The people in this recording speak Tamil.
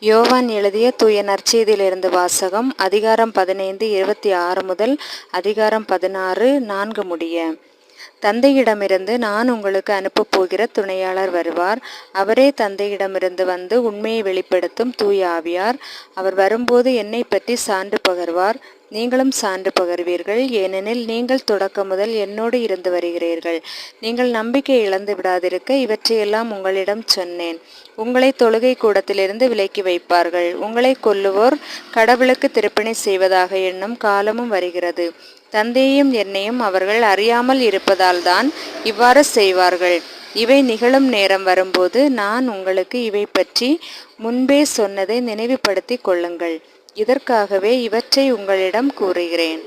யோவான் எழுதிய தூய நற்செய்தியிலிருந்து வாசகம். அதிகாரம் 15 26 முதல் அதிகாரம் 16 4 முடிய. தந்தையிடமிருந்து நான் உங்களுக்கு அனுப்பப் போகிற துணையாளர் வருவார். அவரே தந்தையிடமிருந்து வந்து உண்மையை வெளிப்படுத்தும் தூய ஆவியார். அவர் வரும்போது என்னை பற்றி சான்று பகர்வார். நீங்களும் சான்று பகர்வீர்கள், ஏனெனில் நீங்கள் தொடக்கம் முதல் என்னோடு இருந்து வருகிறீர்கள். நீங்கள் நம்பிக்கை இழந்து விடாதிருக்க இவற்றையெல்லாம் உங்களிடம் சொன்னேன். உங்களை தொழுகை கூடத்திலிருந்து விலக்கி வைப்பார்கள். உங்களை கொல்லுவோர் கடவுளுக்கு திருப்பணி செய்வதாக எண்ணும் காலமும் வருகிறது. தந்தையையும் என்னையும் அவர்கள் அறியாமல் இருப்பதால் தான் இவ்வாறு செய்வார்கள். இவை நிகழும் நேரம் வரும்போது நான் உங்களுக்கு இவை பற்றி முன்பே சொன்னதை நினைவுபடுத்திக் கொள்ளுங்கள். இதற்காகவே இவற்றை உங்களிடம் கூறுகிறேன்.